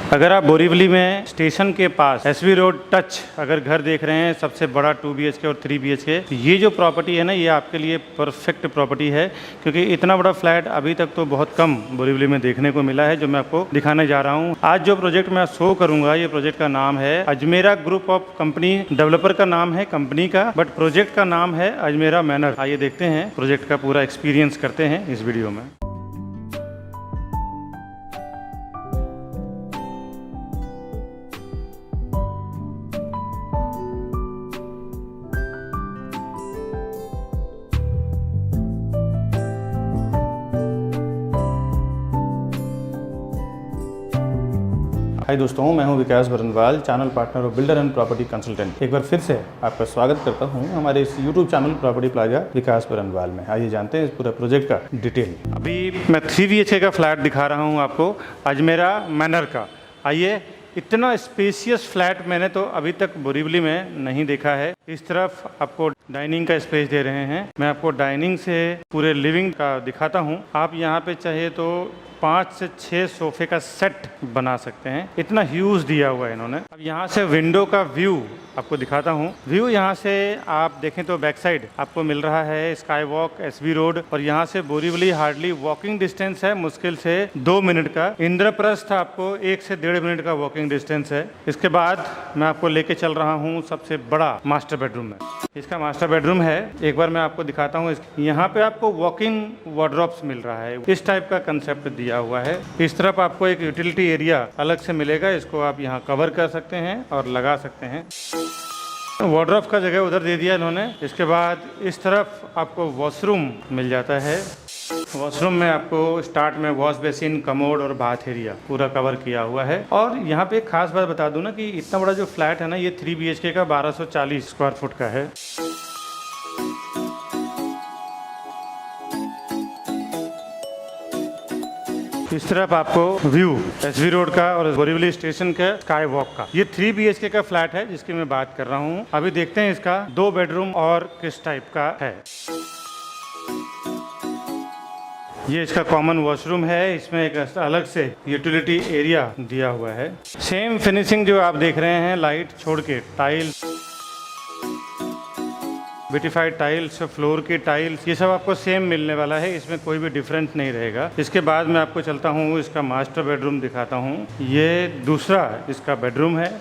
अगर आप बोरीवली में स्टेशन के पास एसवी रोड टच अगर घर देख रहे हैं, सबसे बड़ा 2 BHK और 3 BHK, तो ये जो प्रॉपर्टी है ना, ये आपके लिए परफेक्ट प्रॉपर्टी है, क्योंकि इतना बड़ा फ्लैट अभी तक तो बहुत कम बोरीवली में देखने को मिला है, जो मैं आपको दिखाने जा रहा हूँ। आज जो प्रोजेक्ट मैं शो करूंगा, ये प्रोजेक्ट का नाम है Ajmera group of company. Developer का नाम है कंपनी का, बट प्रोजेक्ट का नाम है अजमेरा मैनर। आइए देखते हैं, प्रोजेक्ट का पूरा एक्सपीरियंस करते हैं इस वीडियो में। हाय दोस्तों, मैं हूं विकास बरनवाल, चैनल पार्टनर और बिल्डर एंड प्रॉपर्टी कंसल्टेंट। एक बार फिर से आपका स्वागत करता हूं हमारे इस यूट्यूब चैनल प्रॉपर्टी प्लाजा विकास बरनवाल में। आइए जानते हैं इस पूरे प्रोजेक्ट का डिटेल। अभी मैं 3 BHK का फ्लैट दिखा रहा हूं आपको, अजमेरा मैनर का। आइए, इतना स्पेशियस फ्लैट मैंने तो अभी तक बोरीवली में नहीं देखा है। इस तरफ आपको डाइनिंग का स्पेस दे रहे हैं। मैं आपको डाइनिंग से पूरे लिविंग का दिखाता हूं। आप यहाँ पे चाहे तो 5 से 6 सोफे का सेट बना सकते हैं, इतना ह्यूज दिया हुआ है इन्होंने। अब यहाँ से विंडो का व्यू आपको दिखाता हूँ। व्यू यहाँ से आप देखें तो बैक साइड आपको मिल रहा है स्काई वॉक, एसवी रोड, और यहाँ से बोरीवली हार्डली वॉकिंग डिस्टेंस है, मुश्किल से 2 मिनट का। इंद्रप्रस्थ आपको 1 से 1.5 मिनट का वॉकिंग डिस्टेंस है। इसके बाद मैं आपको लेके चल रहा हूँ सबसे बड़ा मास्टर बेडरूम में। इसका मास्टर बेडरूम है, एक बार मैं आपको दिखाता हूँ। यहाँ पे आपको वॉकिंग वार्डरोब्स मिल रहा है, इस टाइप का कंसेप्ट दिया हुआ है। इस तरफ आपको एक यूटिलिटी एरिया अलग से मिलेगा, इसको आप यहाँ कवर कर सकते हैं और लगा सकते हैं। वार्डरोब का जगह उधर दे दिया इन्होंने। इसके बाद इस तरफ आपको वॉशरूम मिल जाता है। वॉशरूम में आपको स्टार्ट में वॉश बेसिन, कमोड और बाथ एरिया पूरा कवर किया हुआ है। और यहाँ पे एक खास बात बता दूं ना कि इतना बड़ा जो फ्लैट है ना, ये 3 BHK का 1240 स्क्वायर फुट का है। इस तरफ आपको व्यू एसवी रोड का और बोरीवली स्टेशन का, स्काई वॉक का। ये 3 BHK का फ्लैट है जिसकी मैं बात कर रहा हूँ। अभी देखते हैं इसका 2 बेडरूम और किस टाइप का है। ये इसका कॉमन वॉशरूम है, इसमें एक अलग से यूटिलिटी एरिया दिया हुआ है। सेम फिनिशिंग जो आप देख रहे हैं, लाइट छोड़ के टाइल्स, ब्यूटिफाइड टाइल्स, फ्लोर की टाइल्स, ये सब आपको सेम मिलने वाला है, इसमें कोई भी डिफरेंस नहीं रहेगा। इसके बाद मैं आपको चलता हूँ, इसका मास्टर बेडरूम दिखाता हूँ। ये दूसरा इसका बेडरूम है।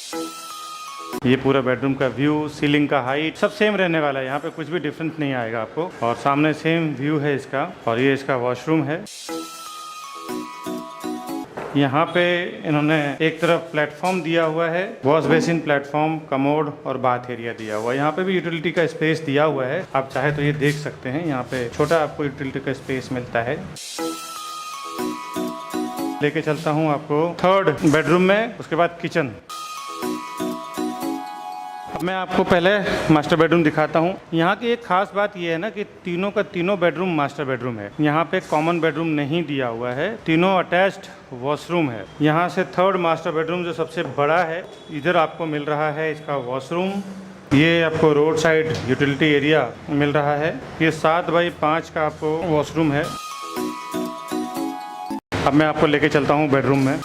ये पूरा बेडरूम का व्यू, सीलिंग का हाइट सब सेम रहने वाला है, यहाँ पे कुछ भी डिफरेंस नहीं आएगा आपको। और सामने सेम व्यू है इसका। और ये इसका वॉशरूम है। यहाँ पे इन्होंने एक तरफ प्लेटफॉर्म दिया हुआ है, वॉश बेसिन, प्लेटफॉर्म, कमोड और बाथ एरिया दिया हुआ है। यहाँ पे भी यूटिलिटी का स्पेस दिया हुआ है, आप चाहे तो ये देख सकते हैं। यहाँ पे छोटा आपको यूटिलिटी का स्पेस मिलता है। लेके चलता हूँ आपको 3rd बेडरूम में, उसके बाद किचन। अब मैं आपको पहले मास्टर बेडरूम दिखाता हूँ। यहाँ की एक खास बात यह है ना कि तीनों का तीनों बेडरूम मास्टर बेडरूम है। यहाँ पे कॉमन बेडरूम नहीं दिया हुआ है, तीनों अटैच्ड वॉशरूम है। यहाँ से 3rd मास्टर बेडरूम जो सबसे बड़ा है, इधर आपको मिल रहा है इसका वॉशरूम। ये आपको रोड साइड यूटिलिटी एरिया मिल रहा है। ये 7 बाई 5 का आपको वॉशरूम है। अब मैं आपको लेके चलता हूँ बेडरूम में।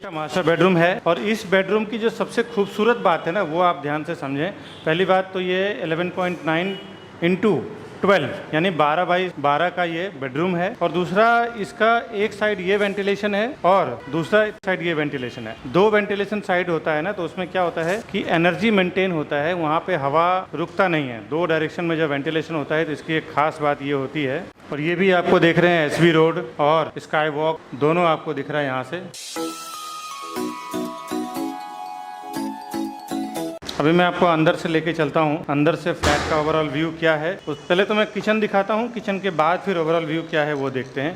मास्टर बेडरूम है, और इस बेडरूम की जो सबसे खूबसूरत बात है ना, वो आप ध्यान से समझें। पहली बात तो ये 11.9 × 12 यानी 12 बाई 12 का ये बेडरूम है। और दूसरा, इसका एक साइड ये वेंटिलेशन है और दूसरा साइड ये वेंटिलेशन है। 2 वेंटिलेशन साइड होता है ना, तो उसमें क्या होता है कि एनर्जी मेंटेन होता है, वहाँ पे हवा रुकता नहीं है। 2 डायरेक्शन में जब वेंटिलेशन होता है तो इसकी एक खास बात ये होती है। और ये भी आपको देख रहे हैं एसवी रोड और स्काई वॉक, दोनों आपको दिख रहा है यहाँ से। अभी मैं आपको अंदर से लेके चलता हूँ, अंदर से फ्लैट का ओवरऑल व्यू क्या है। पहले तो मैं किचन दिखाता हूँ, किचन के बाद फिर ओवरऑल व्यू क्या है वो देखते हैं।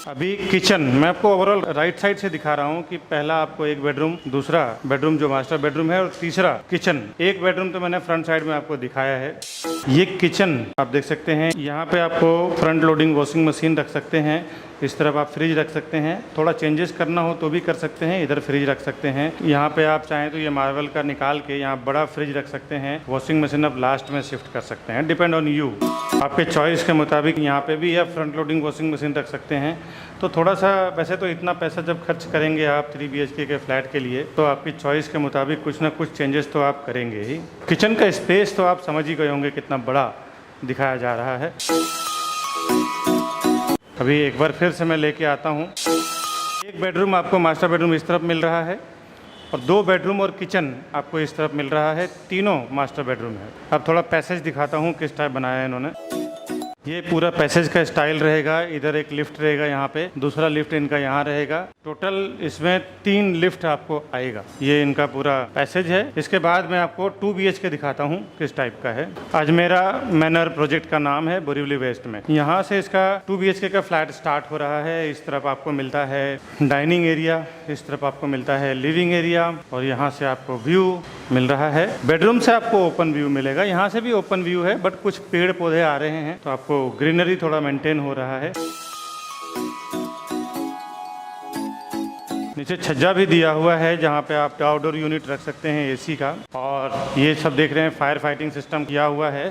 अभी किचन मैं आपको ओवरऑल राइट साइड से दिखा रहा हूँ कि पहला आपको एक बेडरूम, दूसरा बेडरूम जो मास्टर बेडरूम है, और तीसरा किचन। एक बेडरूम तो मैंने फ्रंट साइड में आपको दिखाया है। ये किचन आप देख सकते हैं, यहाँ पे आपको फ्रंट लोडिंग वॉशिंग मशीन रख सकते हैं। इस तरफ आप फ्रिज रख सकते हैं, थोड़ा चेंजेस करना हो तो भी कर सकते हैं, इधर फ्रिज रख सकते हैं। यहाँ पे आप चाहें तो ये मार्बल का निकाल के यहाँ बड़ा फ्रिज रख सकते हैं। वॉशिंग मशीन आप लास्ट में शिफ्ट कर सकते हैं, डिपेंड ऑन यू, आपके चॉइस के मुताबिक। यहाँ पे भी आप फ्रंट लोडिंग वॉशिंग मशीन रख सकते हैं। तो थोड़ा सा, वैसे तो इतना पैसा जब खर्च करेंगे आप 3 BHK के फ्लैट के लिए, तो आपकी चॉइस के मुताबिक कुछ ना कुछ चेंजेस तो आप करेंगे ही। किचन का स्पेस तो आप समझ ही गए होंगे कितना बड़ा दिखाया जा रहा है। अभी एक बार फिर से मैं लेके आता हूँ। एक बेडरूम आपको मास्टर बेडरूम इस तरफ मिल रहा है और 2 बेडरूम और किचन आपको इस तरफ मिल रहा है। तीनों मास्टर बेडरूम है। अब थोड़ा पैसेज दिखाता हूँ किस टाइप बनाया है इन्होंने। ये पूरा पैसेज का स्टाइल रहेगा। इधर एक लिफ्ट रहेगा, यहाँ पे दूसरा लिफ्ट इनका यहाँ रहेगा। टोटल इसमें 3 लिफ्ट आपको आएगा। ये इनका पूरा पैसेज है। इसके बाद मैं आपको 2 BHK दिखाता हूँ किस टाइप का है। अजमेरा मैनर प्रोजेक्ट का नाम है, बोरीवली वेस्ट में। यहाँ से इसका 2 BHK का फ्लैट स्टार्ट हो रहा है। इस तरफ आपको मिलता है डाइनिंग एरिया, इस तरफ आपको मिलता है लिविंग एरिया और यहाँ से आपको व्यू मिल रहा है। बेडरूम से आपको ओपन व्यू मिलेगा। यहाँ से भी ओपन व्यू है, बट कुछ पेड़ पौधे आ रहे हैं तो आपको ग्रीनरी थोड़ा मेंटेन हो रहा है। नीचे छज्जा भी दिया हुआ है जहाँ पे आप आउटडोर यूनिट रख सकते हैं AC का। और ये सब देख रहे हैं फायर फाइटिंग सिस्टम किया हुआ है।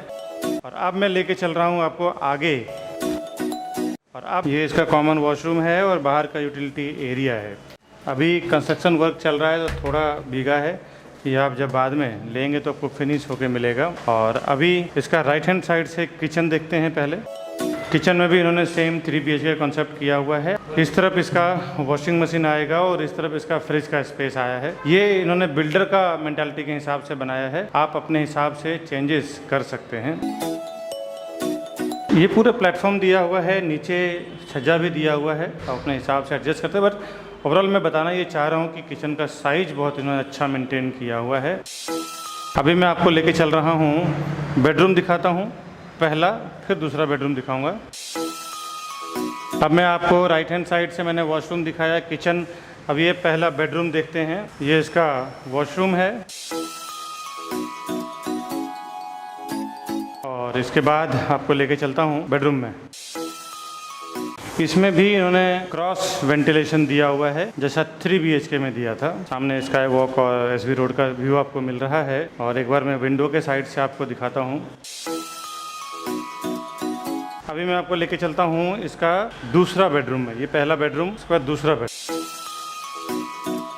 और अब मैं लेके चल रहा हूँ आपको आगे। और अब ये इसका कॉमन वॉशरूम है और बाहर का यूटिलिटी एरिया है। अभी कंस्ट्रक्शन वर्क चल रहा है तो थोड़ा भीगा है। ये आप जब बाद में लेंगे तो आपको फिनिश होके मिलेगा। और अभी इसका राइट हैंड साइड से किचन देखते हैं पहले। किचन में भी इन्होंने सेम 3 BHK कॉन्सेप्ट किया हुआ है। इस तरफ इसका वॉशिंग मशीन आएगा और इस तरफ इसका फ्रिज का स्पेस आया है। ये इन्होंने बिल्डर का मेंटालिटी के हिसाब से बनाया है। आप अपने हिसाब से चेंजेस कर सकते हैं। ये पूरा प्लेटफॉर्म दिया हुआ है, नीचे छज्जा भी दिया हुआ है, आप अपने हिसाब से एडजस्ट करते हैं। बट ओवरऑल मैं बताना ये चाह रहा हूँ कि किचन का साइज बहुत इन्होंने अच्छा मेंटेन किया हुआ है। अभी मैं आपको लेके चल रहा हूँ, बेडरूम दिखाता हूँ पहला, फिर दूसरा बेडरूम दिखाऊंगा। अब मैं आपको राइट हैंड साइड से मैंने वॉशरूम दिखाया, किचन। अब ये पहला बेडरूम देखते हैं। ये इसका वॉशरूम है और इसके बाद आपको लेके चलता हूँ बेडरूम में। इसमें भी इन्होंने क्रॉस वेंटिलेशन दिया हुआ है जैसा 3 BHK में दिया था। सामने स्काई वॉक और SB रोड का व्यू आपको मिल रहा है। और एक बार मैं विंडो के साइड से आपको दिखाता हूँ। अभी मैं आपको लेके चलता हूँ इसका दूसरा बेडरूम में। ये पहला बेडरूम, उसके बाद दूसरा बेडरूम।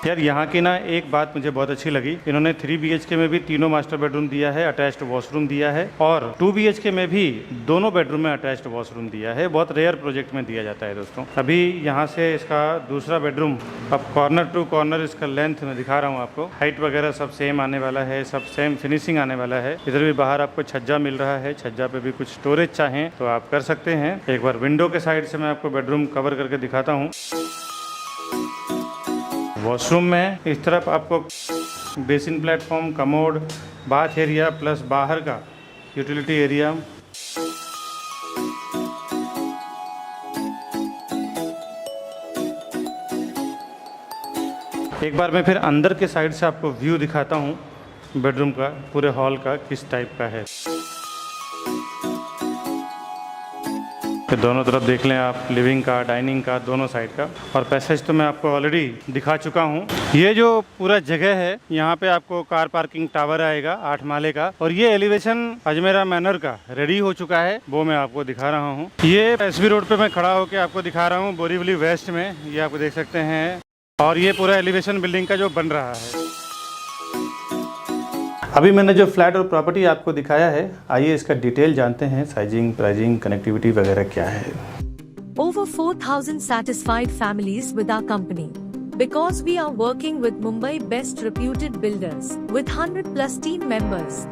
यार यहाँ की ना एक बात मुझे बहुत अच्छी लगी, इन्होंने 3 BHK में भी तीनों मास्टर बेडरूम दिया है, अटैच्ड वॉशरूम दिया है। और 2 BHK में भी दोनों बेडरूम में अटैच्ड वॉशरूम दिया है। बहुत रेयर प्रोजेक्ट में दिया जाता है दोस्तों। अभी यहाँ से इसका दूसरा बेडरूम, अब कॉर्नर टू कॉर्नर इसका लेंथ में दिखा रहा हूँ आपको। हाइट वगैरह सब सेम आने वाला है, सब सेम फिनिशिंग आने वाला है। इधर भी बाहर आपको छज्जा मिल रहा है, छज्जा पे भी कुछ स्टोरेज चाहें तो आप कर सकते हैं। एक बार विंडो के साइड से मैं आपको बेडरूम कवर करके दिखाता हूँ। वॉशरूम में इस तरफ आपको basin platform, commode, bath area plus बाहर का यूटिलिटी एरिया। एक बार मैं फिर अंदर के साइड से आपको व्यू दिखाता हूँ बेडरूम का, पूरे हॉल का किस टाइप का है। फिर दोनों तरफ देख लें आप, लिविंग का, डाइनिंग का, दोनों साइड का। और पैसेज तो मैं आपको ऑलरेडी दिखा चुका हूँ। ये जो पूरा जगह है, यहाँ पे आपको कार पार्किंग टावर आएगा 8 माले का। और ये एलिवेशन अजमेरा मैनर का रेडी हो चुका है, वो मैं आपको दिखा रहा हूँ। ये SB रोड पे मैं खड़ा होकर आपको दिखा रहा हूँ, बोरीवली वेस्ट में। ये आप देख सकते हैं। और ये पूरा एलिवेशन बिल्डिंग का जो बन रहा है। अभी मैंने जो फ्लैट और प्रॉपर्टी आपको दिखाया है, आइए इसका डिटेल जानते हैं। साइजिंग, प्राइसिंग, कनेक्टिविटी वगैरह क्या है। Over 4,000 satisfied families with our company. Because we are working with Mumbai best reputed builders with 100+ team members.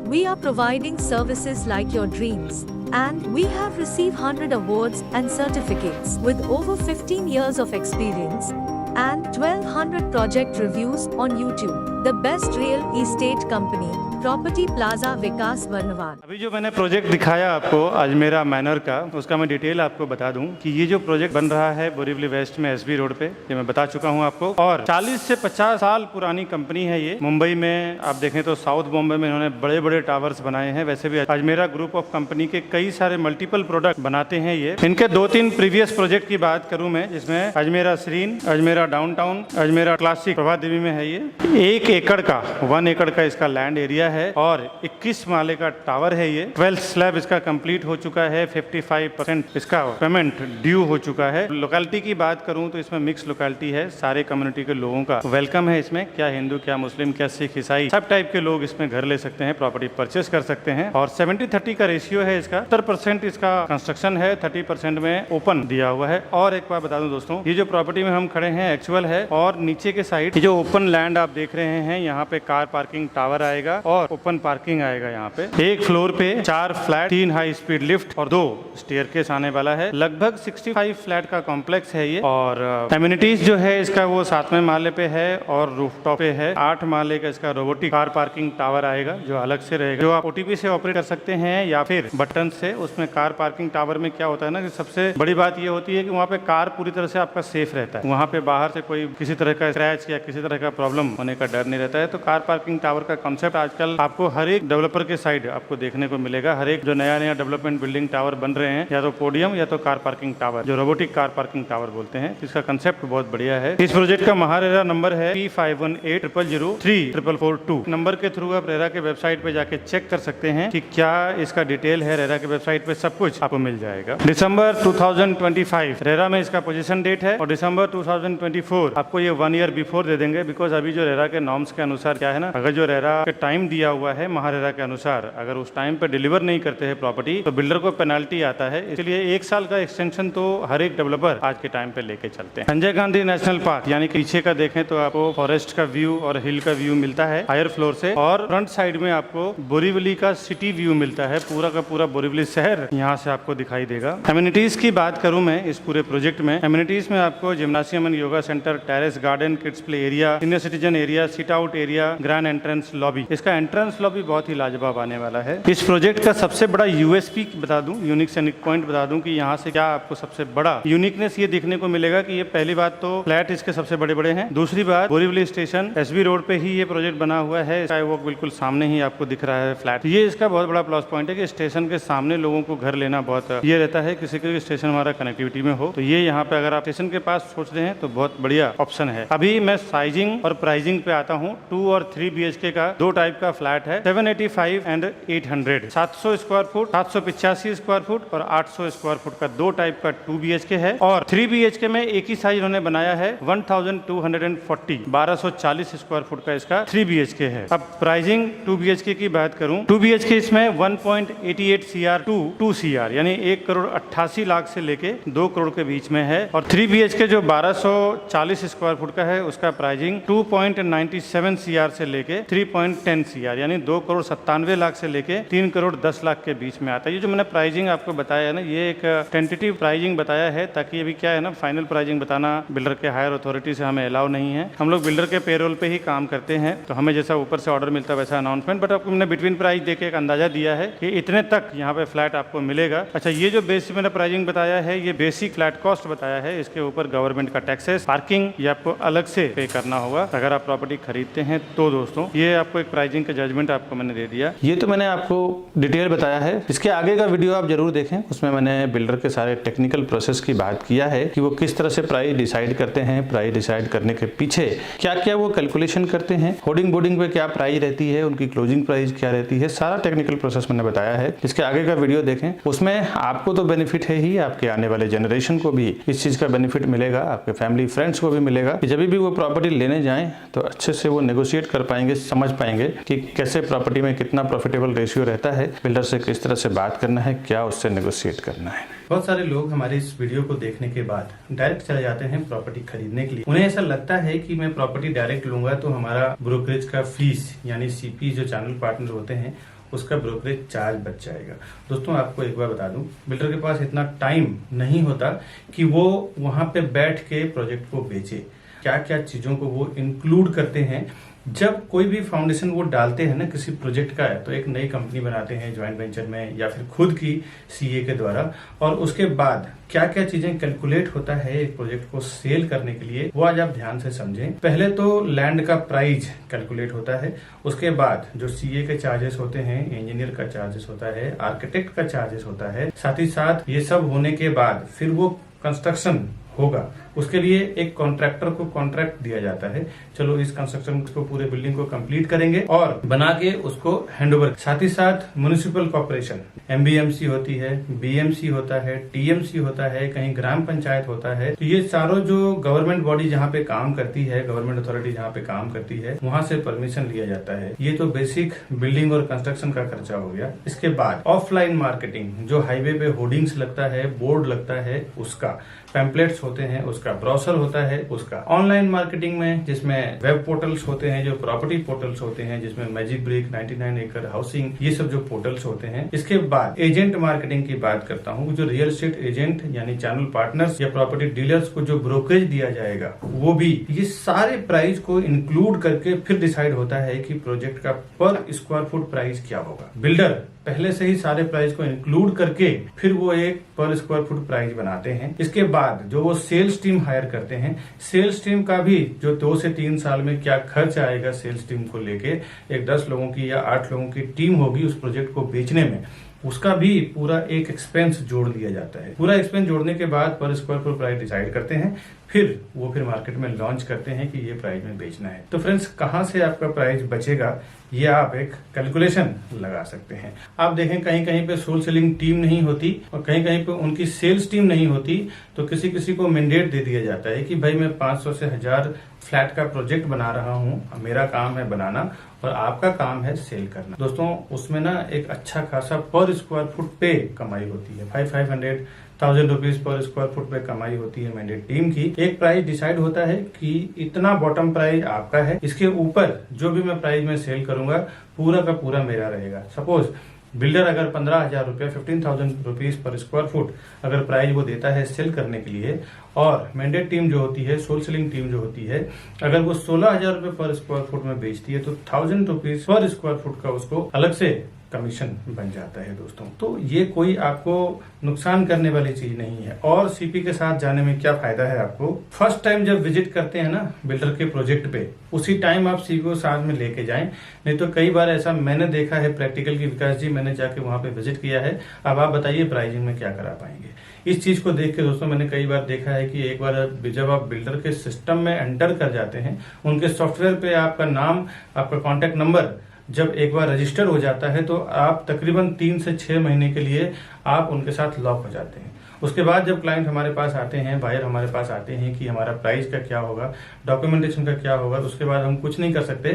We are providing services like your dreams. And we have received 100 awards and certificates with over 15 years of experience. And 1200 project reviews on YouTube. The best real estate company Property Plaza, Vikas Barnwal. अभी जो मैंने project दिखाया आपको Ajmera manner का, उसका मैं detail आपको बता दूं कि ये जो प्रोजेक्ट बन रहा है बोरीवली वेस्ट में एसबी रोड पे, ये मैं बता चुका हूं आपको। और 40 से 50 साल पुरानी कंपनी है ये। मुंबई में आप देखें तो साउथ बॉम्बे में इन्होंने बड़े बड़े टावर्स बनाए हैं। वैसे भी अजमेरा ग्रुप ऑफ कंपनी के कई सारे मल्टीपल प्रोडक्ट बनाते हैं ये। इनके 2-3 प्रीवियस प्रोजेक्ट की बात करूं मैं, जिसमें अजमेरा श्रीन, अजमेरा डाउनटाउन, अजमेरा क्लासिक प्रभात देवी में है ये। 1 एकड़ का 1 एकड़ का इसका लैंड एरिया है और 21 माले का टावर है ये। 12 स्लैब इसका कंप्लीट हो चुका है। 55% इसका पेमेंट ड्यू हो चुका है। लोकेलिटी की बात करूं तो इसमें मिक्स लोकेलिटी है। सारे कम्युनिटी के लोगों का वेलकम है इसमें। क्या हिंदू, क्या मुस्लिम, क्या सिख, ईसाई, सब टाइप के लोग इसमें घर ले सकते हैं, प्रॉपर्टी परचेस कर सकते हैं। और 70-30 का रेशियो है इसका। 70% इसका कंस्ट्रक्शन है, 30% में ओपन दिया हुआ है। और एक बात बता दूं दोस्तों, ये जो प्रॉपर्टी में हम खड़े हैं एक्चुअल है, और नीचे के साइड जो ओपन लैंड आप देख रहे हैं, यहाँ पे कार पार्किंग टावर आएगा और ओपन पार्किंग आएगा। यहाँ पे एक फ्लोर पे 4 फ्लैट, 3 हाई स्पीड लिफ्ट और 2 स्टेयरकेस आने वाला है। लगभग 65 फ्लैट का कॉम्प्लेक्स है ये। और एमिनिटीज जो है इसका वो 7वें माले पे है और रूफटॉप पे है। 8 माले का इसका रोबोटिक कार पार्किंग टावर आएगा जो अलग से रहेगा, जो आप ओटीपी से ऑपरेट कर सकते हैं या फिर बटन से। उसमें कार पार्किंग टावर में क्या होता है ना कि सबसे बड़ी बात ये होती है कि वहाँ पे कार पूरी तरह से आपका सेफ रहता है। वहाँ पे बाहर से कोई किसी तरह का स्क्रैच या किसी तरह का प्रॉब्लम होने का डर नहीं रहता है। तो कार पार्किंग टावर का कॉन्सेप्ट आजकल आपको हर एक डेवलपर के साइड आपको देखने को मिलेगा। हर एक जो नया डेवलपमेंट बिल्डिंग टावर बन रहे हैं, या तो पोडियम या तो कार पार्किंग टावर, जो रोबोटिक कार पार्किंग टावर बोलते हैं। इसका कंसेप्ट बहुत बढ़िया है। इस प्रोजेक्ट का महारेरा नंबर है P5180034442। नंबर के थ्रू आप रेरा के वेबसाइट पे जाके चेक कर सकते हैं कि क्या इसका डिटेल है। रेरा के वेबसाइट पे सब कुछ आपको मिल जाएगा। दिसंबर 2025 रेरा में इसका पोजीशन डेट है और दिसंबर 2024 आपको ये 1 ईयर बिफोर दे देंगे। बिकॉज अभी जो रेरा के नॉर्म्स के अनुसार क्या है ना, अगर जो रेरा के टाइम दिया हुआ है महारेरा के अनुसार, अगर उस टाइम पे डिलीवर नहीं करते हैं प्रॉपर्टी तो बिल्डर को पेनाल्टी आता है। इसलिए 1 साल का एक्सटेंशन तो हर एक डेवलपर आज के टाइम पे लेके चलते हैं। संजय गांधी नेशनल पार्क यानी पीछे का देखें तो आपको फॉरेस्ट का व्यू और हिल का व्यू मिलता है हायर फ्लोर से, और फ्रंट साइड में आपको बोरीवली का सिटी व्यू मिलता है। पूरा का पूरा बोरीवली शहर यहाँ से आपको दिखाई देगा। एमिनिटीज की बात करूं मैं इस पूरे प्रोजेक्ट में, एमिनिटीज में आपको जिम्नासियम and yoga centre, terrace garden, kids play area, senior citizen area, sit out area, grand entrance lobby. इसका एंट्रेंस लॉबी बहुत ही लाजवाब आने वाला है। इस प्रोजेक्ट का सबसे बड़ा यूएसपी बता दूं, यूनिक सेलिंग पॉइंट बता दूं कि यहाँ से क्या आपको सबसे बड़ा यूनिकनेस ये देखने को मिलेगा कि ये पहली बात तो फ्लैट इसके सबसे बड़े बड़े हैं। दूसरी बात, बोरीवली स्टेशन एसबी रोड पे ही ये प्रोजेक्ट बना हुआ है। स्काई वॉक बिल्कुल सामने ही आपको दिख रहा है फ्लैट। ये इसका बहुत बड़ा प्लस पॉइंट है कि स्टेशन के सामने लोगों को घर लेना बहुत ये रहता है, किसी के स्टेशन हमारा कनेक्टिविटी में हो। तो ये यहाँ पे अगर आप स्टेशन के पास सोच रहे हैं तो बहुत बढ़िया ऑप्शन है। अभी मैं साइजिंग और प्राइसिंग पे आता हूँ। 2 और 3 BHK का 2 टाइप का फ्लैट है, 785 and 800, 700 square foot, 785 square foot और 800 स्क्वायर फुट का 2 टाइप का 2 BHK है। और 3 BHK में एक ही साइज उन्होंने बनाया है 1240, 1240 स्क्वायर फुट का इसका 3 BHK है। अब प्राइसिंग 2 BHK की बात करूं, 2 BHK इसमें 1.88 CR to 2 CR यानी 1,88,00,000 से लेके 2 करोड़ के बीच में है। और 3 BHK जो 1240 स्क्वायर फुट का है उसका प्राइसिंग 2.97 CR से लेके 3.10 CR यानी 2,97,00,000 से लेके 3,10,00,000 के बीच में आता है। ये जो मैंने प्राइसिंग आपको बताया है ना, ये एक टेंटेटिव प्राइसिंग बताया है, ताकि अभी क्या है ना, फाइनल प्राइसिंग बताना बिल्डर के हायर अथॉरिटी से हमें अलाउ नहीं है। हम लोग बिल्डर के पेरोल पे ही काम करते हैं, तो हमें जैसा ऊपर से ऑर्डर मिलता है वैसा अनाउंसमेंट। बट आपको मैंने बिटवीन प्राइस देके एक अंदाजा दिया है कि इतने तक यहाँ पे फ्लैट आपको मिलेगा। अच्छा, ये जो बेसिक मैंने प्राइसिंग बताया है, ये बेसिक फ्लैट कॉस्ट बताया है। इसके ऊपर गवर्नमेंट का टैक्सेस, पार्किंग ये आपको अलग से पे करना होगा अगर आप प्रॉपर्टी खरीदते हैं तो। दोस्तों, ये आपको एक प्राइसिंग का जजमेंट आपको मैंने दे दिया। ये तो मैंने आपको डिटेल बताया है। इसके आगे का वीडियो आप जरूर देखें, उसमें मैंने बिल्डर के सारे टेक्निकल प्रोसेस की बात किया है कि वो किस तरह से प्राइस डिसाइड करते हैं, प्राइस डिसाइड करने के पीछे क्या क्या वो कैलकुलेशन करते हैं, होर्डिंग बोर्डिंग पे क्या प्राइस रहती है, उनकी क्लोजिंग प्राइस क्या रहती है, सारा टेक्निकल प्रोसेस मैंने बताया है। इसके आगे का वीडियो देखें, उसमें आपको तो बेनिफिट है ही, आपके आने वाले जनरेशन को भी इस चीज का बेनिफिट मिलेगा, आपके फैमिली फ्रेंड्स को भी मिलेगा कि जब भी वो प्रॉपर्टी लेने जाएं तो अच्छे से वो नेगोशिएट कर पाएंगे, समझ पाएंगे कि कैसे प्रॉपर्टी में कितना प्रॉफिटेबल रेशियो रहता है, बिल्डर से किस तरह से बात करना है, क्या उससे नेगोशिएट करना है। बहुत सारे लोग हमारे इस वीडियो को देखने के बाद डायरेक्ट चले जाते हैं प्रॉपर्टी खरीदने के लिए। उन्हें ऐसा लगता है कि मैं प्रॉपर्टी डायरेक्ट लूंगा तो हमारा ब्रोकरेज का फीस यानी सीपी जो चैनल पार्टनर होते हैं उसका ब्रोकरेज चार्ज बच जाएगा। दोस्तों, आपको एक बार बता दूं, बिल्डर के पास इतना टाइम नहीं होता कि वो वहां पे बैठ के प्रोजेक्ट को बेचे। क्या क्या चीजों को वो इंक्लूड करते हैं। जब कोई भी फाउंडेशन वो डालते हैं ना किसी प्रोजेक्ट का है, तो एक नई कंपनी बनाते हैं ज्वाइंट वेंचर में या फिर खुद की सीए के द्वारा, और उसके बाद क्या क्या चीजें कैलकुलेट होता है एक प्रोजेक्ट को सेल करने के लिए, वो आज आप ध्यान से समझें। पहले तो लैंड का प्राइस कैलकुलेट होता है, उसके बाद जो सीए के चार्जेस होते हैं, इंजीनियर का चार्जेस होता है, आर्किटेक्ट का चार्जेस होता है, साथ ही साथ ये सब होने के बाद फिर वो कंस्ट्रक्शन होगा, उसके लिए एक कॉन्ट्रैक्टर को कॉन्ट्रैक्ट दिया जाता है। चलो इस कंस्ट्रक्शन को, पूरे बिल्डिंग को कंप्लीट करेंगे और बना के उसको हैंडओवर। साथ ही साथ म्युनिसिपल कॉर्पोरेशन, एमबीएमसी होती है, बीएमसी होता है, टीएमसी होता है, कहीं ग्राम पंचायत होता है। तो ये सारों जो गवर्नमेंट बॉडी जहाँ पे काम करती है, गवर्नमेंट अथॉरिटी जहाँ पे काम करती है, वहां से परमिशन लिया जाता है। ये तो बेसिक बिल्डिंग और कंस्ट्रक्शन का खर्चा हो गया। इसके बाद ऑफलाइन मार्केटिंग, जो हाईवे पे होर्डिंग्स लगता है, बोर्ड लगता है, उसका पैम्पलेट्स होते हैं, उसका ब्रोशर होता है, उसका ऑनलाइन मार्केटिंग में जिसमें वेब पोर्टल्स होते हैं, जो प्रॉपर्टी पोर्टल्स होते हैं, जिसमें मैजिक ब्रिक, 99 एकड़ हाउसिंग, ये सब जो पोर्टल्स होते हैं। इसके बाद एजेंट मार्केटिंग की बात करता हूँ, जो रियल एस्टेट एजेंट यानी चैनल पार्टनर्स या प्रॉपर्टी डीलर्स को जो ब्रोकरेज दिया जाएगा, वो भी। ये सारे प्राइस को इंक्लूड करके फिर डिसाइड होता है कि प्रोजेक्ट का पर स्क्वायर फुट प्राइस क्या होगा। बिल्डर पहले से ही सारे प्राइस को इंक्लूड करके फिर वो एक पर स्क्वायर फुट प्राइस बनाते हैं। इसके बाद जो वो सेल्स टीम हायर करते हैं, सेल्स टीम का भी जो 2 से 3 साल में क्या खर्च आएगा सेल्स टीम को लेके, एक 10 लोगों की या 8 लोगों की टीम होगी उस प्रोजेक्ट को बेचने में, उसका भी पूरा एक एक्सपेंस जोड़ दिया जाता है। पूरा एक्सपेंस जोड़ने के बाद पर स्क्वायर फुट प्राइस डिसाइड करते हैं, फिर मार्केट में लॉन्च करते हैं कि ये प्राइस में बेचना है। तो फ्रेंड्स, कहां से आपका प्राइस बचेगा, ये आप एक कैलकुलेशन लगा सकते हैं। आप देखें कहीं कहीं पे सोल सेलिंग टीम नहीं होती और कहीं कहीं पे उनकी सेल्स टीम नहीं होती, तो किसी किसी को मैंडेट दे दिया जाता है कि भाई मैं 500 से 1000 फ्लैट का प्रोजेक्ट बना रहा हूँ, मेरा काम है बनाना और आपका काम है सेल करना। दोस्तों, उसमें ना एक अच्छा खासा पर स्क्वायर फुट पे कमाई होती है। 500,000 रुपीज पर स्क्वायर फुट पे कमाई होती है मैंडेट टीम की। एक प्राइस डिसाइड होता है कि इतना बॉटम प्राइस आपका है, इसके ऊपर जो भी मैं प्राइस में सेल करूंगा पूरा का पूरा मेरा रहेगा। सपोज बिल्डर अगर 15,000 रुपया 15,000 रुपीज पर स्क्वायर फुट अगर प्राइस वो देता है सेल करने के लिए, और मैंडेट टीम जो होती है, सोल सेलिंग टीम जो होती है, अगर वो 16,000 रुपये पर स्क्वायर फुट में बेचती है, तो 1000 रुपीज पर स्क्वायर फुट का उसको अलग से कमीशन बन जाता है। दोस्तों, तो ये कोई आपको नुकसान करने वाली चीज नहीं है। और सीपी के साथ जाने में क्या फायदा है आपको, फर्स्ट टाइम जब विजिट करते हैं ना बिल्डर के प्रोजेक्ट पे, उसी टाइम आप सीपी को साथ में लेके जाएं। नहीं तो कई बार ऐसा मैंने देखा है प्रैक्टिकल की, विकास जी मैंने जाके वहां पे विजिट किया है, अब आप बताइए प्राइसिंग में क्या करा पाएंगे। इस चीज को देख के दोस्तों मैंने कई बार देखा है कि एक बार जब आप बिल्डर के सिस्टम में एंटर कर जाते हैं, उनके सॉफ्टवेयर पे आपका नाम, आपका कॉन्टेक्ट नंबर जब एक बार रजिस्टर हो जाता है, तो आप तकरीबन 3 से 6 महीने के लिए आप उनके साथ लॉक हो जाते हैं। उसके बाद जब क्लाइंट हमारे पास आते हैं, बायर हमारे पास आते हैं कि हमारा प्राइस का क्या होगा, डॉक्यूमेंटेशन का क्या होगा, तो उसके बाद हम कुछ नहीं कर सकते,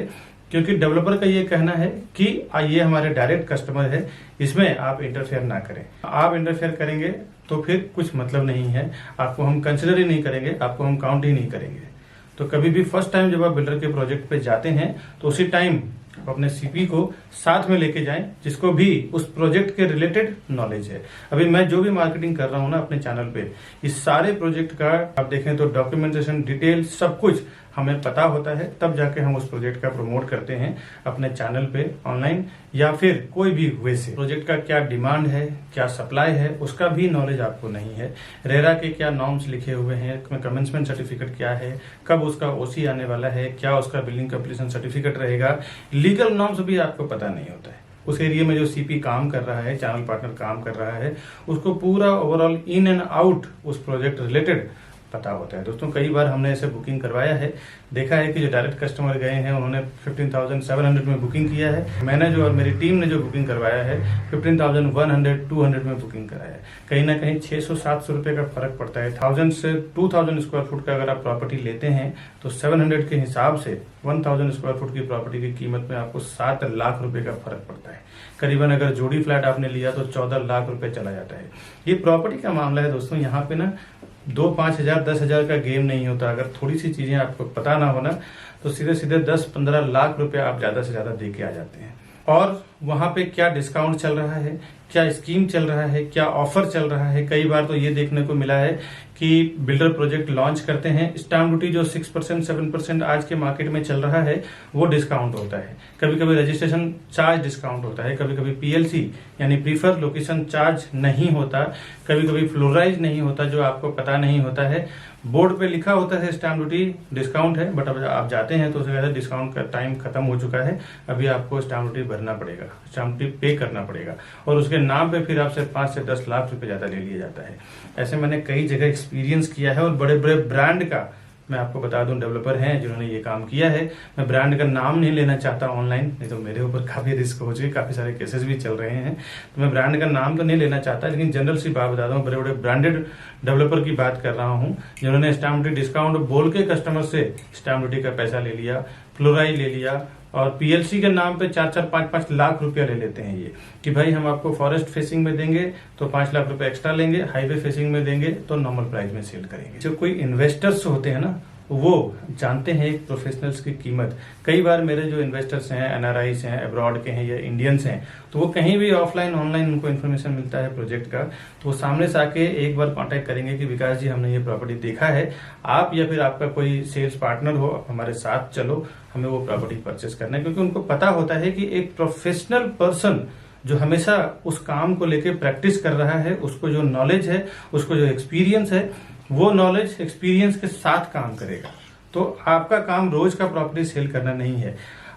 क्योंकि डेवलपर का ये कहना है कि ये हमारे डायरेक्ट कस्टमर है, इसमें आप इंटरफेयर ना करें। आप इंटरफेयर करेंगे तो फिर कुछ मतलब नहीं है, आपको हम कंसिडर ही नहीं करेंगे, आपको हम काउंट ही नहीं करेंगे। तो कभी भी फर्स्ट टाइम जब आप बिल्डर के प्रोजेक्ट पे जाते हैं, तो उसी टाइम अपने सीपी को साथ में लेके जाएं, जिसको भी उस प्रोजेक्ट के रिलेटेड नॉलेज है। अभी मैं जो भी मार्केटिंग कर रहा हूं ना अपने चैनल पे, इस सारे प्रोजेक्ट का आप देखें तो डॉक्यूमेंटेशन, डिटेल सब कुछ हमें पता होता है, तब जाके हम उस प्रोजेक्ट का प्रमोट करते हैं अपने चैनल पे ऑनलाइन या फिर कोई भी वे से। प्रोजेक्ट का क्या डिमांड है, क्या सप्लाई है, उसका भी नॉलेज आपको नहीं है। रेरा के क्या नॉर्म्स लिखे हुए हैं, कमेंसमेंट सर्टिफिकेट क्या है, कब उसका ओसी आने वाला है, क्या उसका बिल्डिंग कंप्लीशन सर्टिफिकेट रहेगा, लीगल नॉर्म्स भी आपको पता नहीं होता है। उस एरिया में जो सीपी काम कर रहा है, चैनल पार्टनर काम कर रहा है, उसको पूरा ओवरऑल इन एंड आउट उस प्रोजेक्ट रिलेटेड पता होता है। दोस्तों, कई बार हमने ऐसे बुकिंग करवाया है, देखा है कि जो डायरेक्ट कस्टमर गए हैं उन्होंने 15,700 में बुकिंग किया है, मैंने जो और मेरी टीम ने जो बुकिंग करवाया है 15,100, 200 में बुकिंग कराया है। कहीं ना कहीं 600-700 रुपए का फर्क पड़ता है। 1000 से 2000 स्क्वायर फुट का अगर आप प्रॉपर्टी लेते हैं तो 700 के हिसाब से 1000 स्क्वायर फुट की प्रॉपर्टी की कीमत में आपको 7 लाख रुपए का फर्क पड़ता है। करीबन अगर जोड़ी फ्लैट आपने लिया तो 14 लाख रुपए चला जाता है। ये प्रॉपर्टी का मामला है दोस्तों, यहाँ पे ना 2-5 हजार 10 हजार का गेम नहीं होता। अगर थोड़ी सी चीजें आपको पता ना हो ना, तो सीधे सीधे 10-15 लाख रुपए आप ज्यादा से ज्यादा दे के आ जाते हैं। और वहां पे क्या डिस्काउंट चल रहा है, क्या स्कीम चल रहा है, क्या ऑफर चल रहा है। कई बार तो ये देखने को मिला है कि बिल्डर प्रोजेक्ट लॉन्च करते हैं, स्टाम्प ड्यूटी जो 6% 7% आज के मार्केट में चल रहा है वो डिस्काउंट होता है। कभी कभी रजिस्ट्रेशन चार्ज डिस्काउंट होता है, कभी कभी पीएलसी यानी प्रीफर लोकेशन चार्ज नहीं होता, कभी कभी फ्लोराइज नहीं होता, जो आपको पता नहीं होता है। बोर्ड पे लिखा होता है स्टाम्प ड्यूटी डिस्काउंट है, बट अब आप जाते हैं तो उसे कहते हैं डिस्काउंट का टाइम खत्म हो चुका है, अभी आपको स्टाम्प ड्यूटी भरना पड़ेगा, स्टाम्प ड्यूटी पे करना पड़ेगा, और उसके नाम पे फिर आपसे 5 से 10 लाख रुपए ज्यादा ले लिया जाता है। ऐसे मैंने कई जगह एक्सपीरियंस किया है, और बड़े बड़े ब्रांड का मैं आपको बता दूं डेवलपर हैं जिन्होंने ये काम किया है। मैं ब्रांड का नाम नहीं लेना चाहता ऑनलाइन, नहीं तो मेरे ऊपर काफी रिस्क हो चुके, काफी सारे केसेस भी चल रहे हैं, तो मैं ब्रांड का नाम तो नहीं लेना चाहता, लेकिन जनरल सी बात बताता हूँ, बड़े बड़े ब्रांडेड डेवलपर की बात कर रहा हूँ जिन्होंने स्टाम्प ड्यूटी डिस्काउंट बोल के कस्टमर से स्टाम्प ड्यूटी का पैसा ले लिया, फ्लोराइज ले लिया, और पीएलसी के नाम पे 4-4 5-5 लाख रुपया ले लेते हैं ये कि भाई हम आपको फॉरेस्ट फेसिंग में देंगे तो 5 लाख रुपए एक्स्ट्रा लेंगे, हाईवे फेसिंग में देंगे तो नॉर्मल प्राइस में सेल करेंगे। जो कोई इन्वेस्टर्स होते हैं ना वो जानते हैं एक प्रोफेशनल्स की कीमत। कई बार मेरे जो इन्वेस्टर्स हैं, एनआरआईस हैं, अब्रॉड के हैं या इंडियंस हैं, तो वो कहीं भी ऑफलाइन ऑनलाइन उनको इन्फॉर्मेशन मिलता है प्रोजेक्ट का, तो वो सामने से आके एक बार कांटेक्ट करेंगे कि विकास जी हमने ये प्रॉपर्टी देखा है, आप या फिर आपका कोई सेल्स पार्टनर हो, आप हमारे साथ चलो, हमें वो प्रॉपर्टी परचेस करना है। क्योंकि उनको पता होता है कि एक प्रोफेशनल पर्सन जो हमेशा उस काम को लेके प्रैक्टिस कर रहा है, उसको जो नॉलेज है, उसको जो एक्सपीरियंस है, वो नॉलेज एक्सपीरियंस के साथ काम करेगा। तो आपका काम रोज का प्रॉपर्टी सेल करना नहीं है।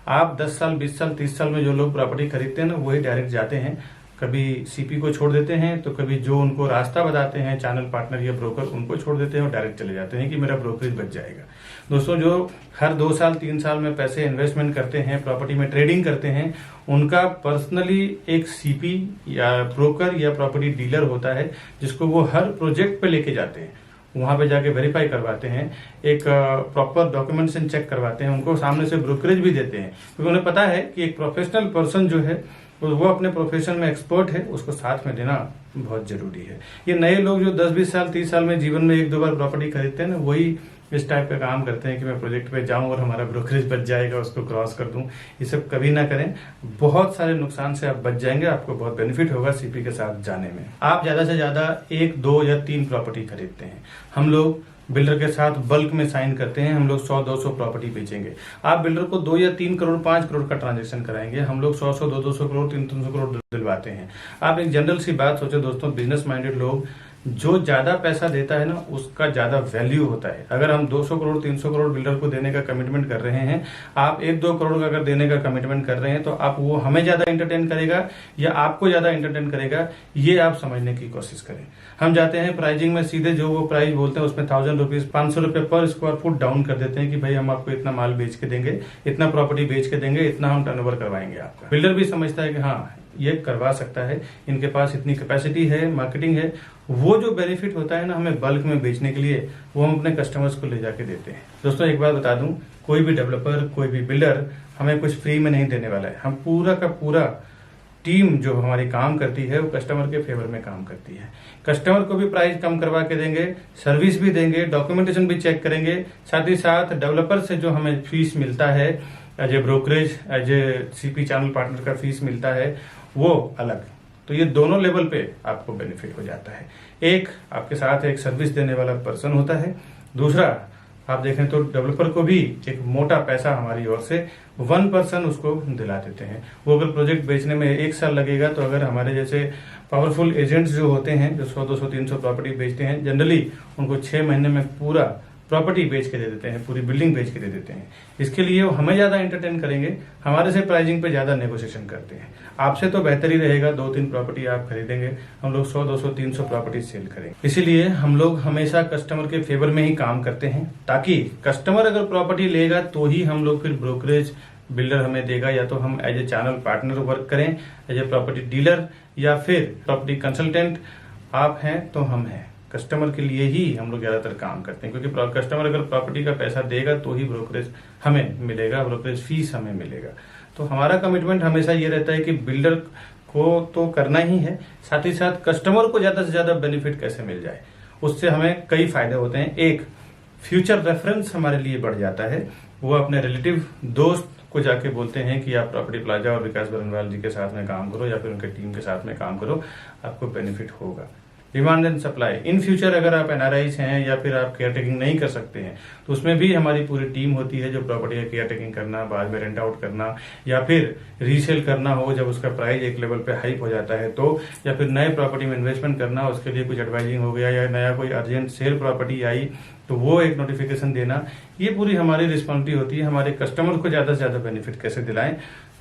आप 10 साल 20 साल 30 साल में जो लोग प्रॉपर्टी खरीदते हैं ना, वही डायरेक्ट जाते हैं, कभी सीपी को छोड़ देते हैं, तो कभी जो उनको रास्ता बताते हैं चैनल पार्टनर या ब्रोकर, उनको छोड़ देते हैं और डायरेक्ट चले जाते हैं कि मेरा ब्रोकरेज बच जाएगा। दोस्तों, जो हर 2 साल 3 साल में पैसे इन्वेस्टमेंट करते हैं, प्रॉपर्टी में ट्रेडिंग करते हैं, उनका पर्सनली एक सीपी या ब्रोकर या प्रॉपर्टी डीलर होता है जिसको वो हर प्रोजेक्ट पे लेके जाते हैं, वहां पे जाके वेरीफाई करवाते हैं, एक प्रॉपर डॉक्यूमेंटेशन चेक करवाते हैं, उनको सामने से ब्रोकरेज भी देते हैं, क्योंकि उन्हें पता है कि एक प्रोफेशनल पर्सन जो है वो अपने प्रोफेशन में एक्सपर्ट है, उसको साथ में देना बहुत जरूरी है। ये नए लोग जो 10-20 साल 30 साल में जीवन में 1-2 बार प्रॉपर्टी खरीदते हैं ना, वही इस टाइप का काम करते हैं कि मैं प्रोजेक्ट पे जाऊं और हमारा ब्रोकरेज बच जाएगा, उसको क्रॉस कर दूं। ये सब कभी ना करें, बहुत सारे नुकसान से आप बच जाएंगे, आपको बहुत बेनिफिट होगा सीपी के साथ जाने में। आप ज्यादा से ज्यादा 1, 2 या 3 प्रॉपर्टी खरीदते हैं, हम लोग बिल्डर के साथ बल्क में साइन करते हैं, हम लोग 100-200 प्रॉपर्टी बेचेंगे। आप बिल्डर को 2 या 3 करोड़ 5 करोड़ का ट्रांजेक्शन कराएंगे, हम लोग 100-100 200 करोड़ 300 करोड़ दिलवाते हैं। आप एक जनरल सी बात सोचो दोस्तों, बिजनेस माइंडेड लोग, जो ज्यादा पैसा देता है ना उसका ज्यादा वैल्यू होता है। अगर हम 200 करोड़ 300 करोड़ बिल्डर को देने का कमिटमेंट कर रहे हैं, आप 1-2 करोड़ का अगर देने का कमिटमेंट कर रहे हैं, तो आप वो हमें ज्यादा एंटरटेन करेगा या आपको ज्यादा एंटरटेन करेगा, ये आप समझने की कोशिश करें। हम जाते हैं प्राइजिंग में सीधे जो वो प्राइस बोलते हैं उसमें 1000 रुपीज 500 रुपए पर स्क्वायर फुट डाउन कर देते हैं कि भाई हम आपको इतना माल बेच के देंगे, इतना प्रॉपर्टी बेच के देंगे, इतना हम टर्नओवर करवाएंगे आपका। बिल्डर भी समझता है कि हाँ ये करवा सकता है, इनके पास इतनी कैपेसिटी है, मार्केटिंग है। वो जो बेनिफिट होता है ना हमें बल्क में बेचने के लिए, वो हम अपने कस्टमर्स को ले जाके देते हैं। दोस्तों, एक बात बता दूं, कोई भी डेवलपर, कोई भी बिल्डर हमें कुछ फ्री में नहीं देने वाला है। हम पूरा का पूरा टीम जो हमारी काम करती है वो कस्टमर के फेवर में काम करती है। कस्टमर को भी प्राइस कम करवा के देंगे, सर्विस भी देंगे, डॉक्यूमेंटेशन भी चेक करेंगे, साथ ही साथ डेवलपर से जो हमें फीस मिलता है as a brokerage, as a CP channel partner का फीस मिलता है, वो अलग। तो ये दोनों लेवल पे आपको बेनिफिट हो जाता है। एक आपके साथ एक सर्विस देने वाला पर्सन होता है, दूसरा आप देखें तो डेवलपर को भी एक मोटा पैसा हमारी ओर से 1 पर्सन उसको दिला देते हैं। वो अगर प्रोजेक्ट बेचने में 1 साल लगेगा, तो अगर हमारे जैसे पावरफुल एजेंट्स जो होते हैं जो 100-200-300 प्रॉपर्टी बेचते हैं, जनरली उनको 6 महीने में पूरा प्रॉपर्टी बेच के दे देते हैं, पूरी बिल्डिंग बेच के दे देते हैं। इसके लिए वो हमें ज्यादा एंटरटेन करेंगे, हमारे से प्राइसिंग पे ज्यादा नेगोशिएशन करते हैं। आपसे तो बेहतर ही रहेगा 2-3 प्रॉपर्टी आप खरीदेंगे, हम लोग 100-200-300 प्रॉपर्टी सेल करेंगे। इसीलिए हम लोग हमेशा कस्टमर के फेवर में ही काम करते हैं, ताकि कस्टमर अगर प्रॉपर्टी लेगा तो ही हम लोग फिर ब्रोकरेज बिल्डर हमें देगा, या तो हम as a channel partner work करें, एज ए प्रॉपर्टी डीलर या फिर प्रॉपर्टी कंसल्टेंट। आप हैं तो हम हैं, कस्टमर के लिए ही हम लोग ज्यादातर काम करते हैं, क्योंकि कस्टमर अगर प्रॉपर्टी का पैसा देगा तो ही ब्रोकरेज हमें मिलेगा, ब्रोकरेज फीस हमें मिलेगा। तो हमारा कमिटमेंट हमेशा ये रहता है कि बिल्डर को तो करना ही है, साथ ही साथ कस्टमर को ज्यादा से ज्यादा बेनिफिट कैसे मिल जाए, उससे हमें कई फायदे होते हैं। एक, फ्यूचर रेफरेंस हमारे लिए बढ़ जाता है, वो अपने रिलेटिव, दोस्त को जाके बोलते हैं कि आप प्रॉपर्टी प्लाजा और विकास बरनवाल जी के साथ में काम करो या फिर उनके टीम के साथ में काम करो, आपको बेनिफिट होगा। Demand and supply, in future अगर आप एनआरआईज हैं या फिर आप केयर टेकिंग नहीं कर सकते हैं तो उसमें भी हमारी पूरी टीम होती है जो प्रॉपर्टी का केयर टेकिंग करना, बाद में रेंट आउट करना या फिर रीसेल करना हो जब उसका प्राइस एक लेवल पे हाइक हो जाता है तो, या फिर नए प्रॉपर्टी में इन्वेस्टमेंट करना, उसके लिए कुछ एडवाइजिंग हो गया या नया कोई अर्जेंट सेल प्रॉपर्टी आई तो वो एक नोटिफिकेशन देना, ये पूरी हमारी रिस्पॉन्सिबिलिटी होती है। हमारे कस्टमर को ज्यादा से ज्यादा बेनिफिट कैसे दिलाएं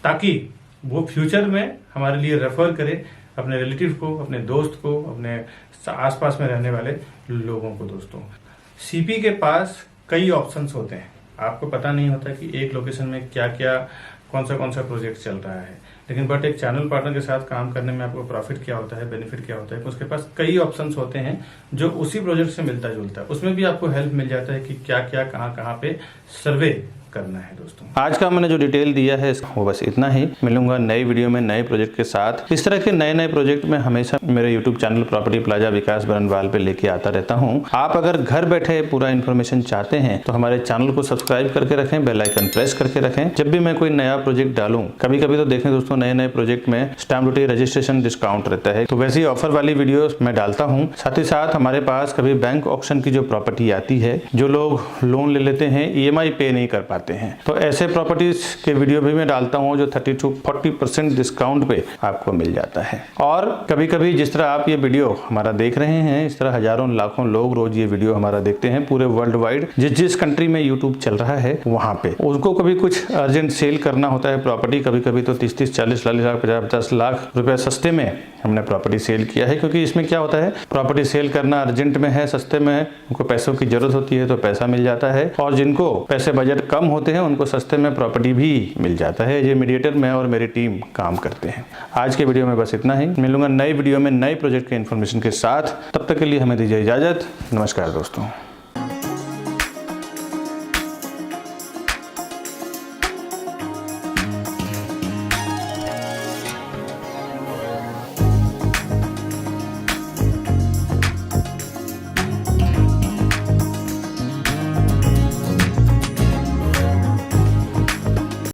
ताकि वो फ्यूचर में हमारे लिए रेफर करे अपने रिलेटिव को, अपने दोस्त को, अपने आसपास में रहने वाले लोगों को। दोस्तों, सीपी के पास कई ऑप्शंस होते हैं, आपको पता नहीं होता कि एक लोकेशन में क्या क्या कौन सा प्रोजेक्ट चल रहा है, लेकिन बट एक चैनल पार्टनर के साथ काम करने में आपको प्रॉफिट क्या होता है, बेनिफिट क्या होता है, उसके पास कई ऑप्शंस होते हैं जो उसी प्रोजेक्ट से मिलता जुलता है। उसमें भी आपको हेल्प मिल जाता है कि क्या क्या कहाँ पे सर्वे करना है। दोस्तों, आज का मैंने जो डिटेल दिया है वो बस इतना ही। मिलूंगा नई वीडियो में नए प्रोजेक्ट के साथ। इस तरह के नए प्रोजेक्ट में हमेशा मेरे यूट्यूब चैनल प्रॉपर्टी प्लाजा विकास बरनवाल पे लेके आता रहता हूं। आप अगर घर बैठे पूरा इन्फॉर्मेशन चाहते हैं तो हमारे चैनल को सब्सक्राइब करके रखें, बेल आइकन प्रेस करके रखें। जब भी मैं कोई नया प्रोजेक्ट डालूं, कभी कभी तो देखें दोस्तों नए प्रोजेक्ट में स्टैम्प ड्यूटी रजिस्ट्रेशन डिस्काउंट रहता है, तो वैसी ऑफर वाली वीडियो मैं डालता हूँ। साथ ही साथ हमारे पास कभी बैंक ऑक्शन की जो प्रॉपर्टी आती है, जो लोग लोन ले लेते हैं EMI पे नहीं कर पाते हैं, तो ऐसे प्रॉपर्टीज के वीडियो भी मैं डालता हूं जो 30 to 40% डिस्काउंट पे आपको मिल जाता है। और कभी कभी जिस तरह आप ये वीडियो हमारा देख रहे हैं, इस तरह हजारों लाखों लोग रोज ये वीडियो हमारा देखते हैं पूरे वर्ल्ड वाइड। जिस कंट्री में यूट्यूब चल रहा है वहां पे उनको कभी कुछ अर्जेंट सेल करना होता है प्रॉपर्टी, कभी कभी तो 30-30, 40-40 लाख, 50-50 लाख रुपए सस्ते में हमने प्रॉपर्टी सेल किया है। क्योंकि इसमें क्या होता है, प्रॉपर्टी सेल करना अर्जेंट में है, सस्ते में है, उनको पैसों की जरूरत होती है तो पैसा मिल जाता है, और जिनको पैसे बजट कम होते हैं उनको सस्ते में प्रॉपर्टी भी मिल जाता है। ये मीडिएटर मैं और मेरी टीम काम करते हैं। आज के वीडियो में बस इतना ही। मिलूंगा नई वीडियो में नए प्रोजेक्ट के इन्फॉर्मेशन के साथ। तब तक के लिए हमें दीजिए इजाजत। नमस्कार दोस्तों।